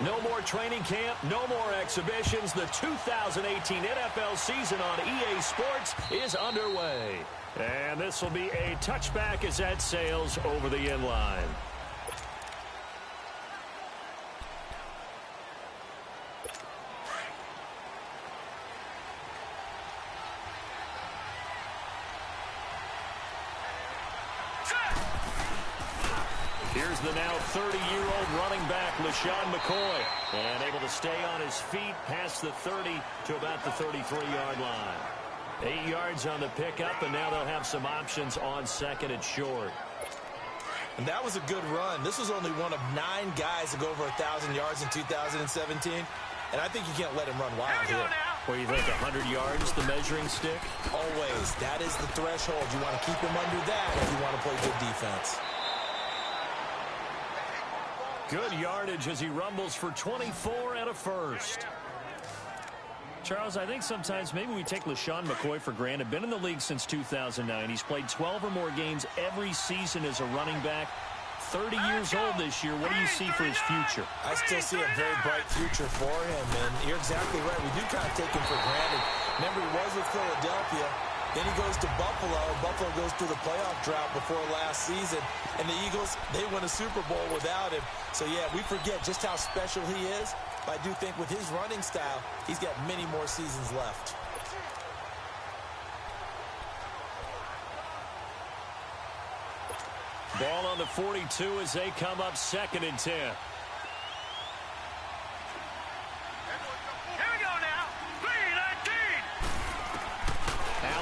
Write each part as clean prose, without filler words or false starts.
No more training camp, no more exhibitions. The 2018 NFL season on EA Sports is underway. And this will be a touchback as that sails over the end line. Here's the now 30-year-old running back, LaShawn McCoy. And able to stay on his feet past the 30 to about the 33-yard line. 8 yards on the pickup, and now they'll have some options on second and short. And that was a good run. This was only one of 9 guys to go over 1,000 yards in 2017. And I think you can't let him run wild here. What do you think, 100 yards, the measuring stick? Always. That is the threshold. You want to keep him under that if you want to play good defense. Good yardage as he rumbles for 24 and a first. Charles, I think sometimes maybe we take LaShawn McCoy for granted. Been in the league since 2009. He's played 12 or more games every season as a running back. 30 years old this year. What do you see for his future? I still see a very bright future for him, and you're exactly right. We do kind of take him for granted. Remember, he was with Philadelphia. Then he goes to Buffalo. Buffalo goes through the playoff drought before last season. And the Eagles, they win a Super Bowl without him. So, yeah, we forget just how special he is. But I do think with his running style, he's got many more seasons left. Ball on the 42 as they come up second and 10.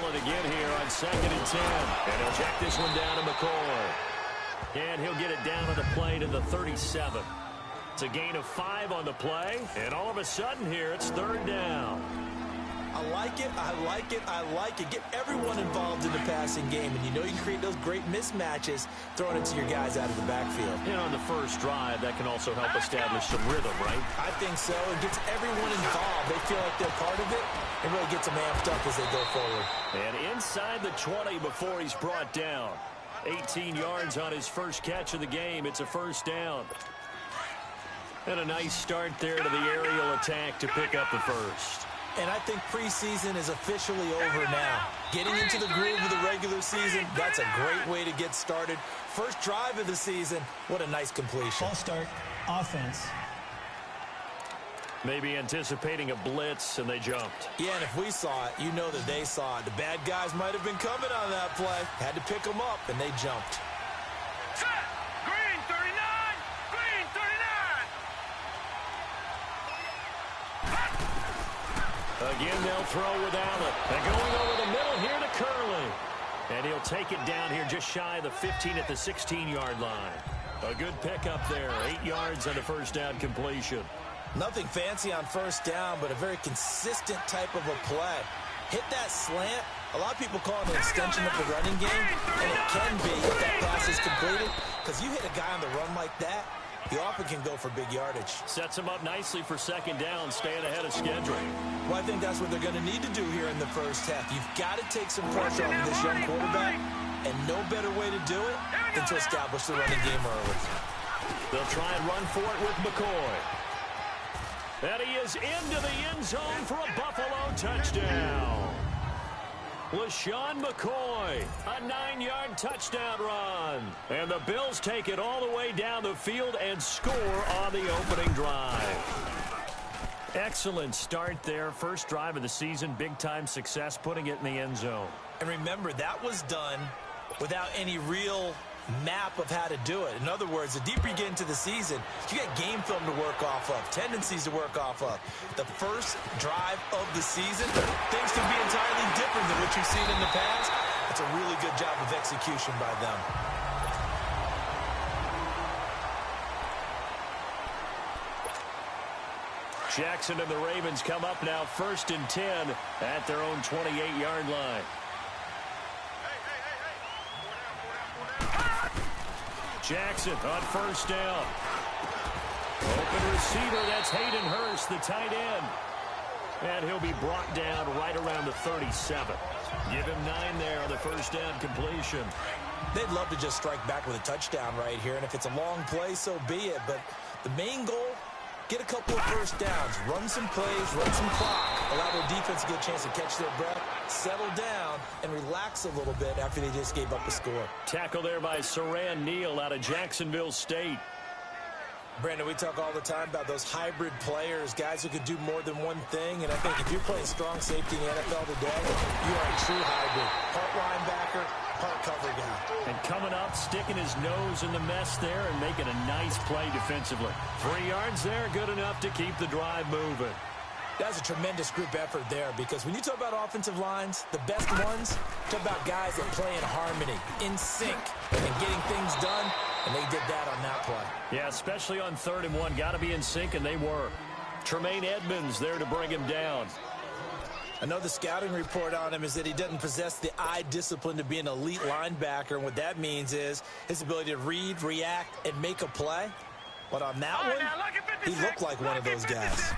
Again here on second and 10. And he'll check this one down to McCoy. And he'll get it down on the play to the 37. It's a gain of 5 on the play. And all of a sudden here, it's third down. I like it, I like it, I like it. Get everyone involved in the passing game. And you know you can create those great mismatches throwing it to your guys out of the backfield. And on the first drive, that can also help establish some rhythm, right? I think so. It gets everyone involved. They feel like they're part of it. It really gets them amped up as they go forward. And inside the 20 before he's brought down. 18 yards on his first catch of the game. It's a first down. And a nice start there to the aerial attack to pick up the first. And I think preseason is officially over now. Getting into the groove of the regular season, that's a great way to get started. First drive of the season, what a nice completion. Ball start, offense. Maybe anticipating a blitz, and they jumped. Yeah, and if we saw it, you know that they saw it. The bad guys might have been coming on that play. Had to pick them up, and they jumped. Green 39! Green 39! Again, they'll throw without it. And going over the middle here to Curley. And he'll take it down here just shy of the 15 at the 16-yard line. A good pickup there. 8 yards on a first down completion. Nothing fancy on first down, but a very consistent type of a play. Hit that slant. A lot of people call it an extension of the running game, and it can be if that pass is completed, because you hit a guy on the run like that, he often can go for big yardage. Sets him up nicely for second down, staying ahead of schedule. Well, I think that's what they're going to need to do here in the first half. You've got to take some pressure off this young quarterback, and no better way to do it than to establish the running game early. They'll try and run for it with McCoy. And he is into the end zone for a Buffalo touchdown. LaShawn McCoy, a 9-yard touchdown run. And the Bills take it all the way down the field and score on the opening drive. Excellent start there. First drive of the season, big-time success, putting it in the end zone. And remember, that was done without any real map of how to do it. In other words, the deeper you get into the season, you got game film to work off of, tendencies to work off of. The first drive of the season, things can be entirely different than what you've seen in the past. It's a really good job of execution by them. Jackson and the Ravens come up now 1st and 10 at their own 28-yard line. Jackson on first down. Open receiver, that's Hayden Hurst, the tight end. And he'll be brought down right around the 37. Give him 9 there on the first down completion. They'd love to just strike back with a touchdown right here, and if it's a long play, so be it. But the main goal get a couple of first downs, run some plays, run some clock, allow their defense to get a chance to catch their breath, settle down, and relax a little bit after they just gave up a score. Tackle there by Saran Neal out of Jacksonville State. Brandon, we talk all the time about those hybrid players, guys who could do more than one thing, and I think if you're playing strong safety in the NFL today, you are a true hybrid. Part linebacker, part cover guy. And coming up, sticking his nose in the mess there and making a nice play defensively. 3 yards there, good enough to keep the drive moving. That's a tremendous group effort there, because when you talk about offensive lines, the best ones, talk about guys that play in harmony, in sync, and getting things done, and they did that on that play. Yeah, especially on 3rd and 1. Got to be in sync, and they were. Tremaine Edmonds there to bring him down. I know the scouting report on him is that he doesn't possess the eye discipline to be an elite linebacker, and what that means is his ability to read, react, and make a play. But on that one, he looked like one of those guys.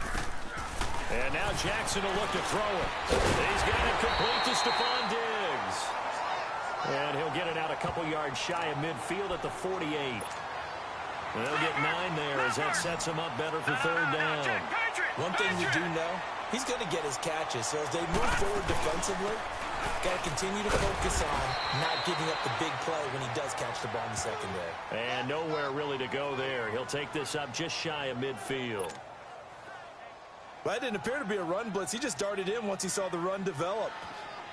And now Jackson will look to throw it. He's got it complete to Stephon Diggs. And he'll get it out a couple yards shy of midfield at the 48. They'll get 9 there as that sets him up better for 3rd down. One thing we do know, he's going to get his catches. So as they move forward defensively, got to continue to focus on not giving up the big play when he does catch the ball in the secondary. And nowhere really to go there. He'll take this up just shy of midfield. Well, that didn't appear to be a run blitz. He just darted in once he saw the run develop.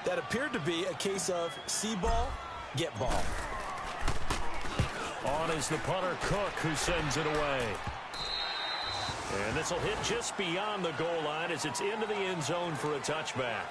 That appeared to be a case of see ball, get ball. On is the punter, Cook, who sends it away. And this will hit just beyond the goal line as it's into the end zone for a touchback.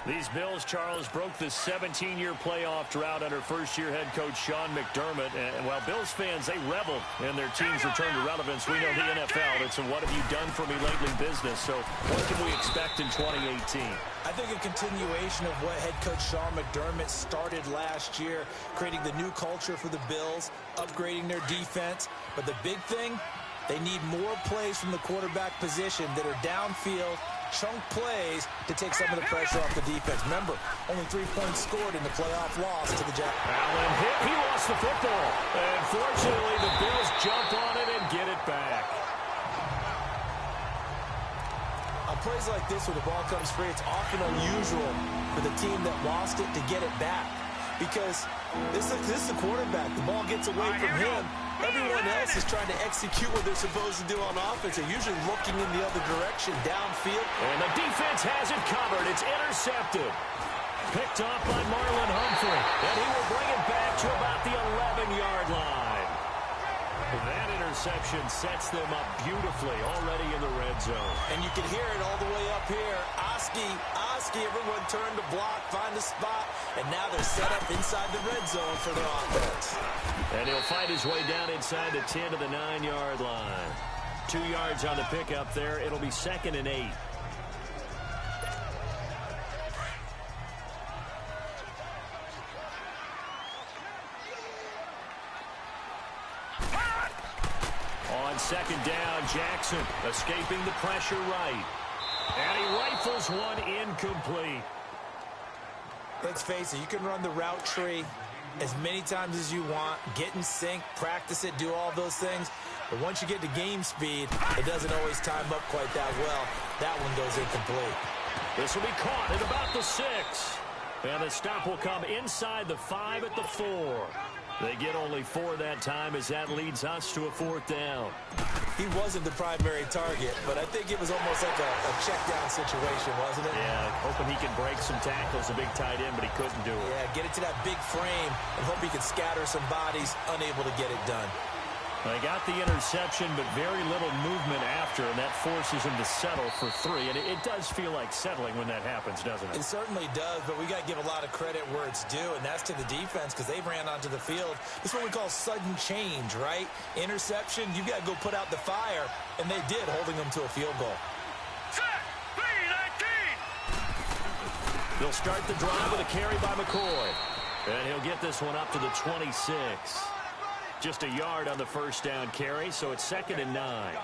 These Bills, Charles, broke the 17-year playoff drought under first-year head coach Sean McDermott. And while Bills fans, they reveled in their team's return to relevance, we know the NFL, it's a what have you done for me lately business. So what can we expect in 2018? I think a continuation of what head coach Sean McDermott started last year, creating the new culture for the Bills, upgrading their defense. But the big thing, they need more plays from the quarterback position that are downfield, chunk plays to take some of the pressure off the defense. Remember, only 3 points scored in the playoff loss to the Jaguars. Allen hit. He lost the football. And fortunately, the Bills jump on it and get it back. On plays like this, where the ball comes free, it's often unusual for the team that lost it to get it back. Because this is the quarterback. The ball gets away from him. Everyone else is trying to execute what they're supposed to do on offense. They're usually looking in the other direction, downfield. And the defense has it covered. It's intercepted. Picked off by Marlon Humphrey. And he will bring it back to about the 11-yard line. That interception sets them up beautifully already in the red zone. And you can hear it all the way up here. Oski, everyone turned to block, find a spot, and now they're set up inside the red zone for their offense. And he'll fight his way down inside the 10 to the 9-yard line. 2 yards on the pickup there. It'll be 2nd and 8. On 2nd down, Jackson escaping the pressure right. And he rifles one incomplete. Let's face it, you can run the route tree as many times as you want, get in sync, practice it, do all those things. But once you get to game speed, it doesn't always time up quite that well. That one goes incomplete. This will be caught at about the 6. And the stop will come inside the 5 at the 4. They get only 4 that time as that leads us to a 4th down. He wasn't the primary target, but I think it was almost like a check-down situation, wasn't it? Yeah, hoping he could break some tackles, a big tight end, but he couldn't do it. Yeah, get it to that big frame and hope he could scatter some bodies, unable to get it done. They got the interception, but very little movement after, and that forces him to settle for 3. And it does feel like settling when that happens, doesn't it? It certainly does, but we got to give a lot of credit where it's due, and that's to the defense because they ran onto the field. This is what we call sudden change, right? Interception, you got to go put out the fire, and they did, holding them to a field goal. Set. 3-19. They'll start the drive with a carry by McCoy. And he'll get this one up to the 26. Just a yard on the 1st down carry, so it's 2nd and 9.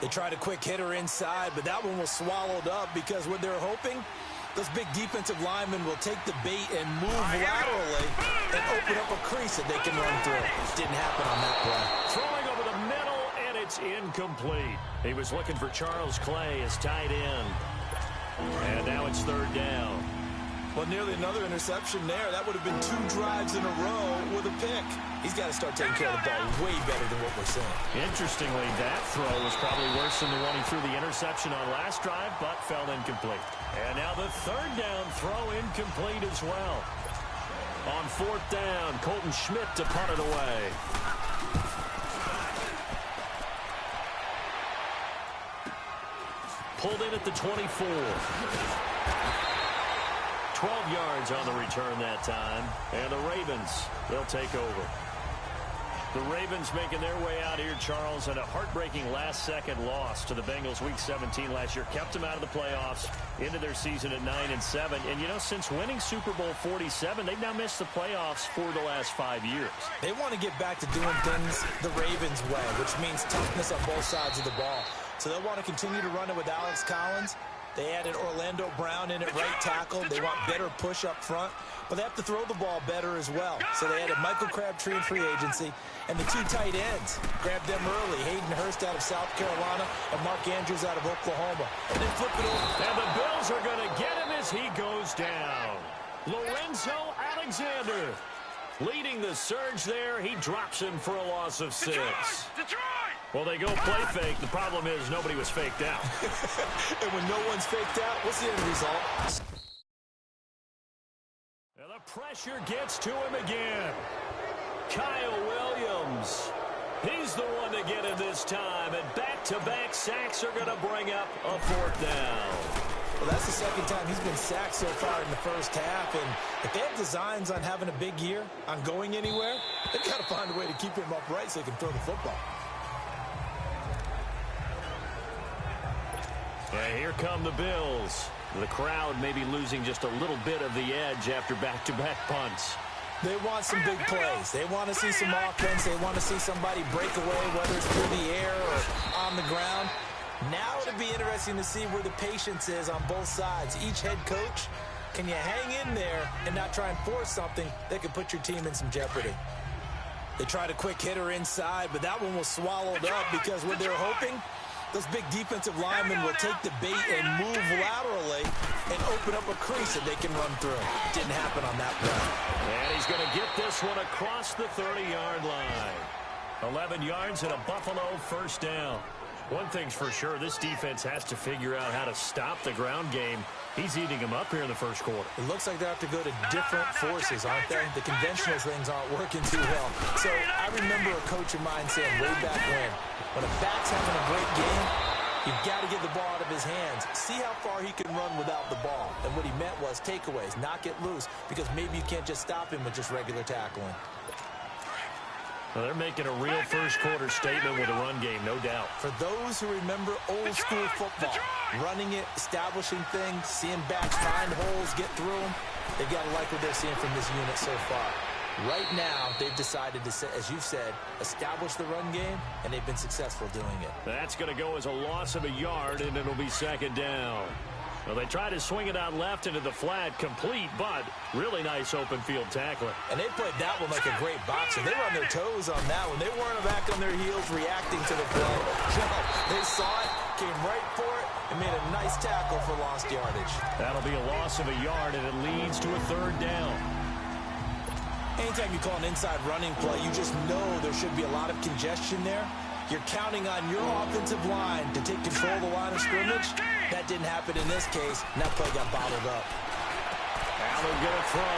They tried a quick hitter inside, but that one was swallowed up because what they're hoping, those big defensive linemen will take the bait and move laterally and open up a crease that they can run through. Didn't happen on that play. Throwing over the middle, and It's incomplete. He was looking for Charles Clay as tight end. And now it's third down. Well, nearly another interception there. That would have been 2 drives in a row with a pick. He's got to start taking care of the ball way better than what we're seeing. Interestingly, that throw was probably worse than the one he threw the interception on last drive, but fell incomplete. And now the third down throw incomplete as well. On fourth down, Colton Schmidt to punt it away. Pulled in at the 24. 12 yards on the return that time. And the Ravens, they'll take over. The Ravens making their way out here, Charles, and a heartbreaking last-second loss to the Bengals Week 17 last year. Kept them out of the playoffs into their season at 9-7. And, you know, since winning Super Bowl 47, they've now missed the playoffs for the last 5 years. They want to get back to doing things the Ravens way, which means toughness on both sides of the ball. So they'll want to continue to run it with Alex Collins. They added Orlando Brown in at right tackle. They want better push up front, but they have to throw the ball better as well. So they added Michael Crabtree in free agency, and the 2 tight ends. Grabbed them early. Hayden Hurst out of South Carolina and Mark Andrews out of Oklahoma. And then flip it over. And the Bills are going to get him as he goes down. Lorenzo Alexander leading the surge there. He drops him for a loss of 6. Detroit! Well, they go play fake. The problem is nobody was faked out. And when no one's faked out, what's the end result? And the pressure gets to him again. Kyle Williams. He's the one to get him this time. And back-to-back sacks are going to bring up a fourth down. Well, that's the second time he's been sacked so far in the first half. And if they have designs on having a big year, on going anywhere, they've got to find a way to keep him upright so he can throw the football. And here come the Bills. The crowd may be losing just a little bit of the edge after back-to-back punts. They want some big plays. They want to see some offense. They want to see somebody break away, whether it's through the air or on the ground. Now it'll be interesting to see where the patience is on both sides. Each head coach, can you hang in there and not try and force something that could put your team in some jeopardy? They tried a quick hitter inside, but that one was swallowed up because what they're hoping, those big defensive linemen will take the bait and move laterally and open up a crease that they can run through. Didn't happen on that play. And he's going to get this one across the 30-yard line. 11 yards and a Buffalo first down. One thing's for sure, this defense has to figure out how to stop the ground game. He's eating them up here in the first quarter. It looks like they have to go to different forces, aren't they? The conventional things aren't working too well. So I remember a coach of mine saying way back when a back's having a great game, you've got to get the ball out of his hands. See how far he can run without the ball. And what he meant was takeaways, not get loose, because maybe you can't just stop him with just regular tackling. Well, they're making a real first-quarter statement with a run game, no doubt. For those who remember old-school football, running it, establishing things, seeing backs find holes, get through them, they've got to like what they're seeing from this unit so far. Right now, they've decided to, as you've said, establish the run game, and they've been successful doing it. That's going to go as a loss of a yard, and it'll be second down. Well, they try to swing it out left into the flat, complete, but really nice open field tackling. And they played that one like a great boxer. They were on their toes on that one. They weren't back on their heels reacting to the play. No, they saw it, came right for it, and made a nice tackle for lost yardage. That'll be a loss of a yard, and it leads to a third down. Anytime you call an inside running play, you just know there should be a lot of congestion there. You're counting on your offensive line to take control of the line of scrimmage. That didn't happen in this case, and that play got bottled up. Allen gonna throw.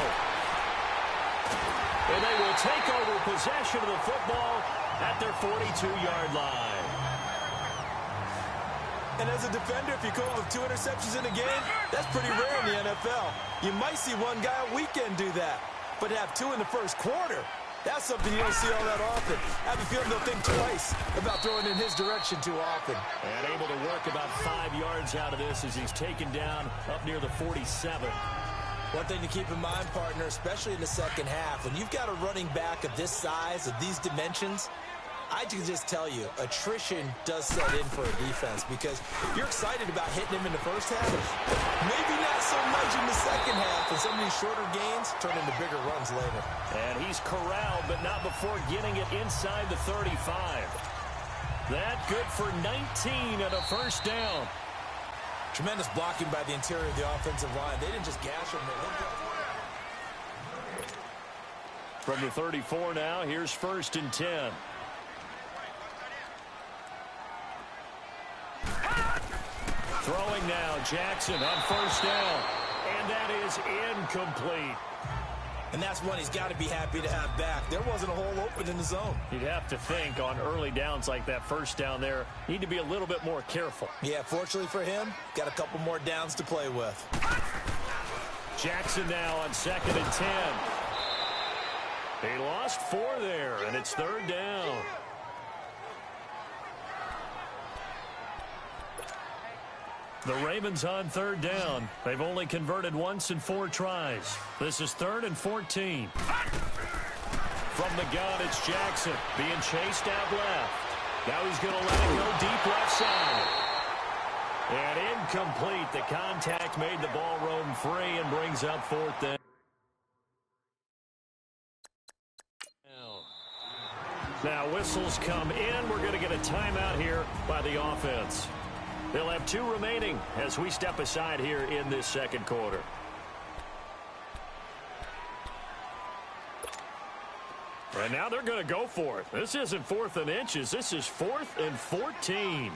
And they will take over possession of the football at their 42-yard line. And as a defender, if you go with 2 interceptions in a game, that's pretty rare in the NFL. You might see one guy a weekend do that, but to have 2 in the first quarter, that's something you don't see all that often. I have a feeling they'll think twice about throwing in his direction too often. And able to work about 5 yards out of this as he's taken down up near the 47. One thing to keep in mind, partner, especially in the second half, when you've got a running back of this size, of these dimensions, I can just tell you, attrition does set in for a defense because you're excited about hitting him in the first half. Maybe not so much in the second half, and some of these shorter gains turn into bigger runs later. And he's corralled, but not before getting it inside the 35. That good for 19 and a first down. Tremendous blocking by the interior of the offensive line. They didn't just gash him. From the 34 now, here's 1st and 10. Throwing now, Jackson on 1st down. And that is incomplete. And that's one he's got to be happy to have back. There wasn't a hole open in the zone. You'd have to think on early downs like that 1st down there, need to be a little bit more careful. Yeah, fortunately for him, got a couple more downs to play with. Jackson now on 2nd and 10. He lost 4 there, and it's 3rd down. The Ravens on 3rd down. They've only converted once in 4 tries. This is 3rd and 14. From the gun, it's Jackson being chased out left. Now he's going to let it go deep left side. And incomplete. The contact made the ball roam free and brings up 4th down. Now whistles come in. We're going to get a timeout here by the offense. They'll have 2 remaining as we step aside here in this 2nd quarter. And now they're going to go for it. This isn't 4th and inches. This is 4th and 14.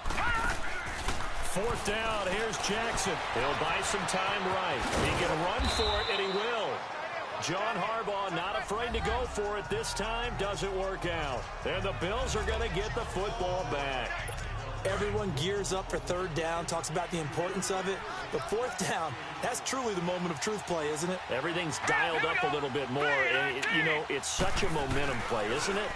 4th down. Here's Jackson. He'll buy some time right. He can run for it, and he will. John Harbaugh not afraid to go for it this time. Doesn't work out. And the Bills are going to get the football back. Everyone gears up for 3rd down, talks about the importance of it. But 4th down, that's truly the moment of truth play, isn't it? Everything's dialed up a little bit more. And, you know, it's such a momentum play, isn't it?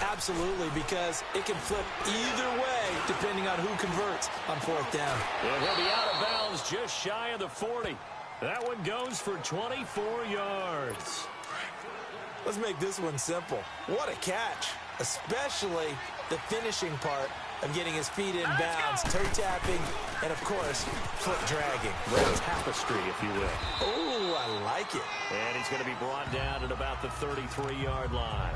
Absolutely, because it can flip either way depending on who converts on 4th down. And he'll be out of bounds just shy of the 40. That one goes for 24 yards. Let's make this one simple. What a catch, especially the finishing part of getting his feet in bounds, toe tapping, and of course, foot dragging. Red tapestry, if you will. Oh, I like it. And he's going to be brought down at about the 33-yard line.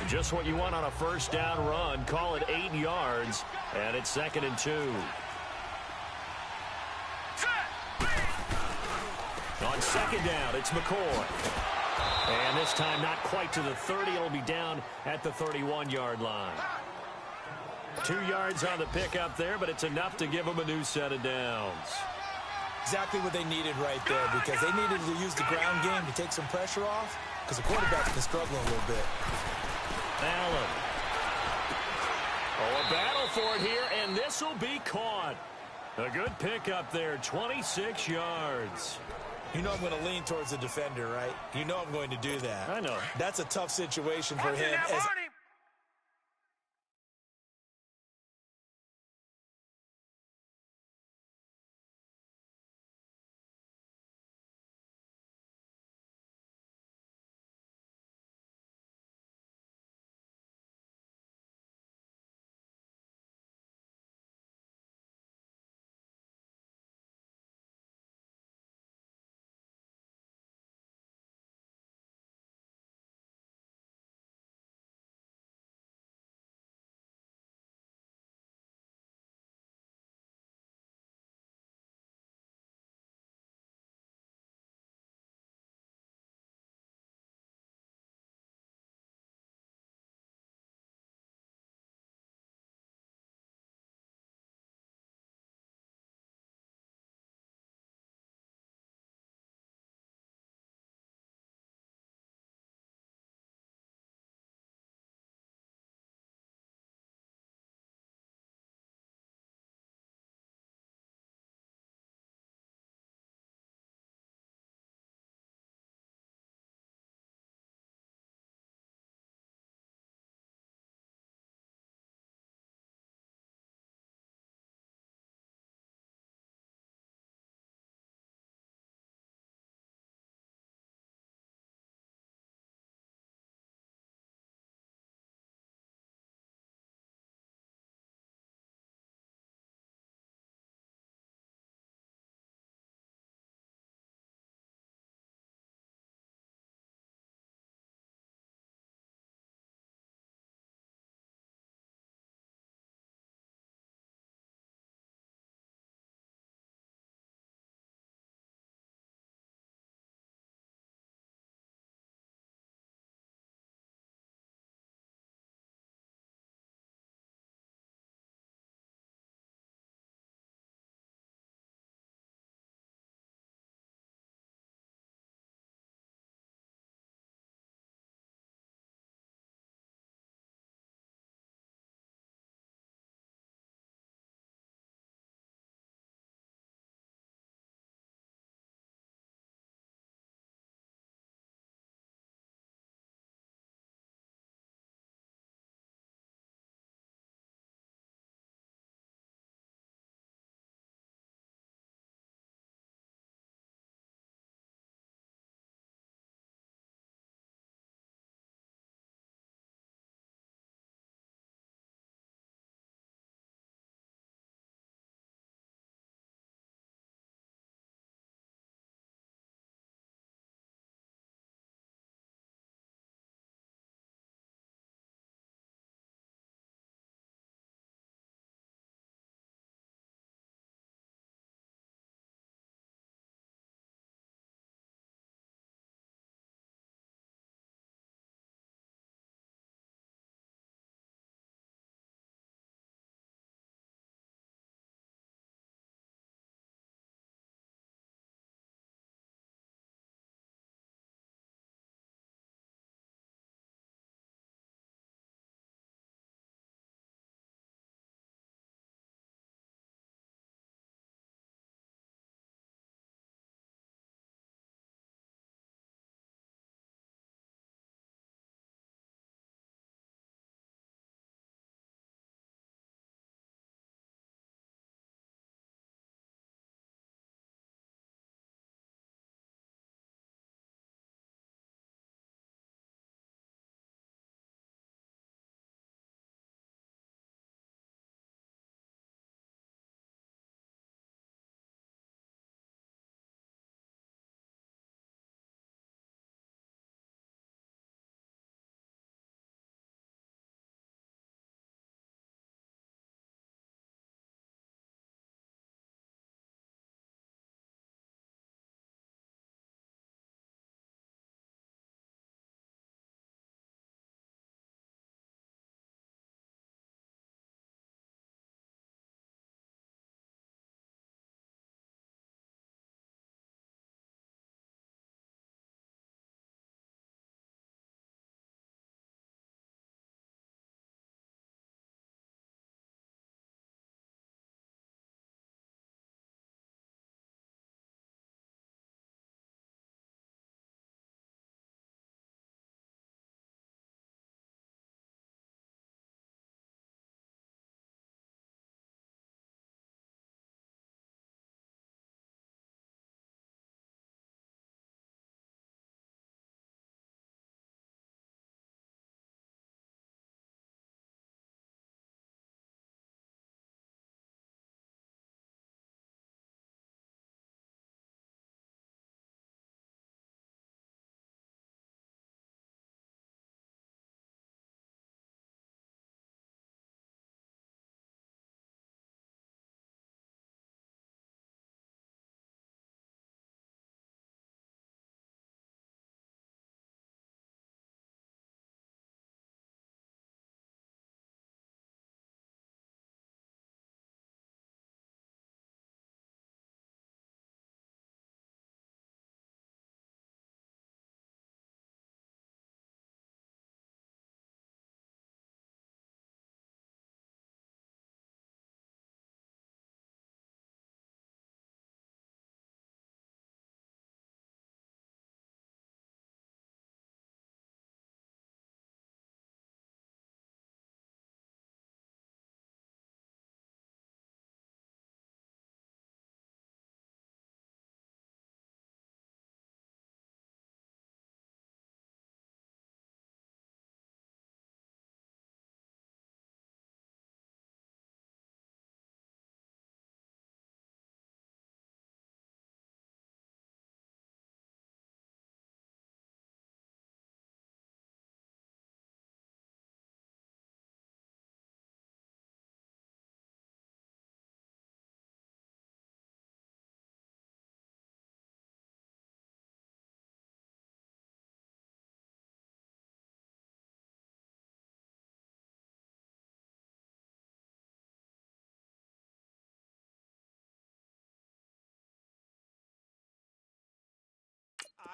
Just what you want on a 1st down run. Call it 8 yards, and it's 2nd and 2. On 2nd down, it's McCoy. And this time not quite to the 30. It'll be down at the 31-yard line. 2 yards on the pickup there, but it's enough to give them a new set of downs. Exactly what they needed right there, because they needed to use the ground game to take some pressure off, because the quarterback's been struggling a little bit. Allen. Oh, a battle for it here, and this will be caught. A good pickup there, 26 yards. You know I'm going to lean towards the defender, right? You know I'm going to do that. I know. That's a tough situation for him. As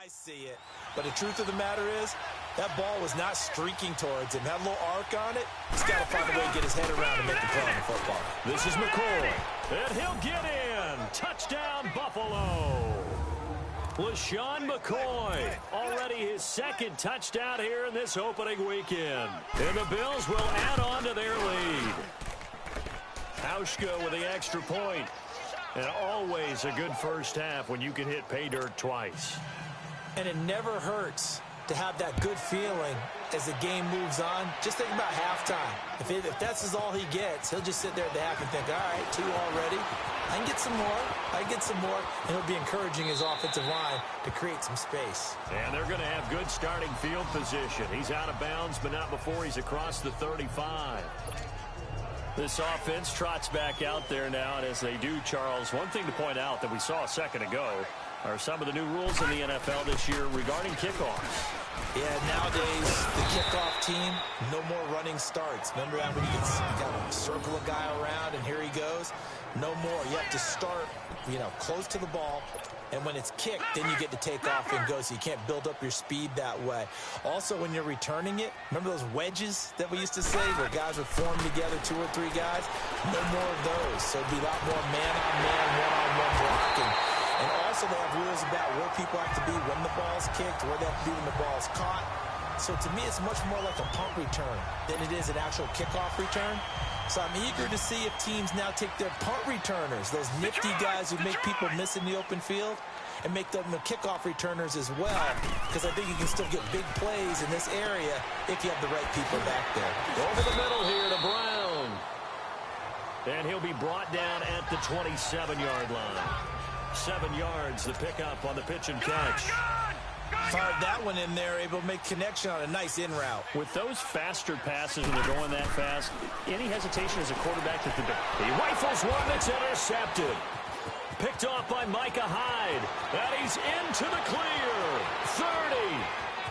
I see it. But the truth of the matter is, that ball was not streaking towards him. Had a little arc on it. He's got to find a way to get his head around and make the play on the football. This is McCoy. And he'll get in. Touchdown, Buffalo. LaShawn McCoy, already his second touchdown here in this opening weekend. And the Bills will add on to their lead. Hauschka with the extra point. And always a good first half when you can hit pay dirt twice. And it never hurts to have that good feeling as the game moves on. Just think about halftime. If that's all he gets, he'll just sit there at the half and think, all right, 2 already. I can get some more. I can get some more. And he'll be encouraging his offensive line to create some space. And they're going to have good starting field position. He's out of bounds, but not before he's across the 35. This offense trots back out there now, and as they do, Charles, one thing to point out that we saw a second ago are some of the new rules in the NFL this year regarding kickoffs. Yeah, nowadays, the kickoff team, no more running starts. Remember when you got to circle a guy around, and here he goes? No more. You have to start, close to the ball. And when it's kicked, then you get to take off and go, so you can't build up your speed that way. Also, when you're returning it, remember those wedges that we used to say where guys would form together, 2 or 3 guys? No more of those. So it'd be a lot more man-on-man, one-on-one blocking. And also they have rules about where people have to be when the ball's kicked, where they have to be when the ball's caught. So to me, it's much more like a punt return than it is an actual kickoff return. So I'm eager to see if teams now take their punt returners, those nifty guys who make people miss in the open field, and make them the kickoff returners as well, because I think you can still get big plays in this area if you have the right people back there. Over the middle here to Brown. And he'll be brought down at the 27-yard line. 7 yards, the pickup on the pitch and catch. Fired that one in there, able to make connection on a nice in route. With those faster passes when they're going that fast, any hesitation as a quarterback to he rifles one that's intercepted. Picked off by Micah Hyde. And he's into the clear. 30.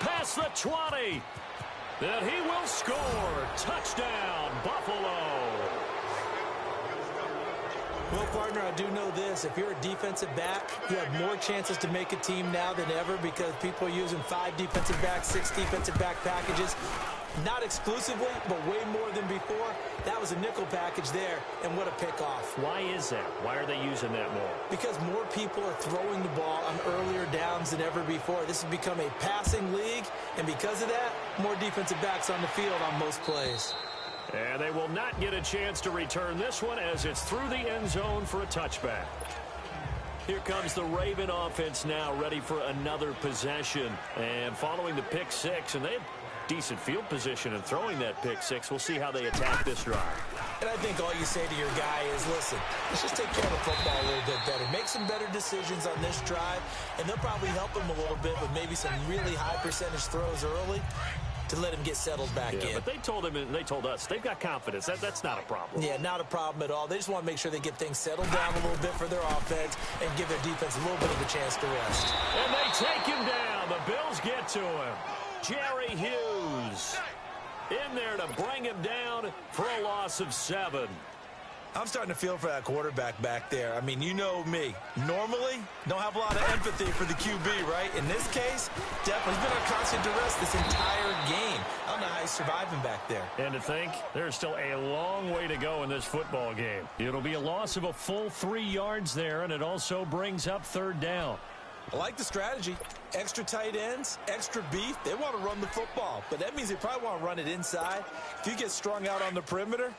Past the 20. And he will score. Touchdown, Buffalo. Well, partner, I do know this. If you're a defensive back, you have more chances to make a team now than ever because people are using 5 defensive backs, 6 defensive back packages. Not exclusively, but way more than before. That was a nickel package there, and what a pickoff. Why is that? Why are they using that more? Because more people are throwing the ball on earlier downs than ever before. This has become a passing league, and because of that, more defensive backs on the field on most plays. And they will not get a chance to return this one as it's through the end zone for a touchback. Here comes the Raven offense now, ready for another possession. And following the pick 6, and they have decent field position in throwing that pick 6. We'll see how they attack this drive. And I think all you say to your guy is, listen, let's just take care of the football a little bit better. Make some better decisions on this drive, and they'll probably help him a little bit with maybe some really high percentage throws early to let him get settled back in. But they told him and they told us they've got confidence. That's not a problem. Yeah, not a problem at all. They just want to make sure they get things settled down a little bit for their offense and give their defense a little bit of a chance to rest. And they take him down. The Bills get to him. Jerry Hughes in there to bring him down for a loss of 7. I'm starting to feel for that quarterback back there. I mean, you know me. Normally, don't have a lot of empathy for the QB, right? In this case, definitely he's been on constant duress this entire game. I don't know how he's surviving back there. And to think, there's still a long way to go in this football game. It'll be a loss of a full 3 yards there, and it also brings up 3rd down. I like the strategy. Extra tight ends, extra beef. They want to run the football, but that means they probably want to run it inside. If you get strung out on the perimeter,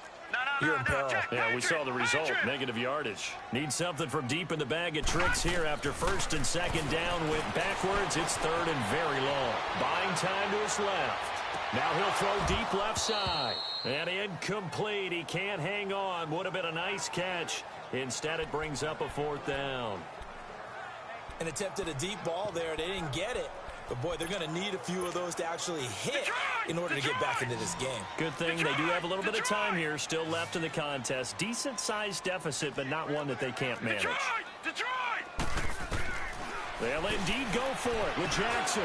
you're in peril. Yeah, we saw the result, negative yardage. Need something from deep in the bag of tricks here after 1st and 2nd down. Went backwards. It's 3rd and very long. Buying time to his left. Now he'll throw deep left side. And incomplete. He can't hang on. Would have been a nice catch. Instead, it brings up a 4th down. And attempted a deep ball there. They didn't get it. But, boy, they're going to need a few of those to actually hit in order to get back into this game. Good thing they do have a little bit of time here still left in the contest. Decent-sized deficit, but not one that they can't manage. They'll indeed go for it with Jackson.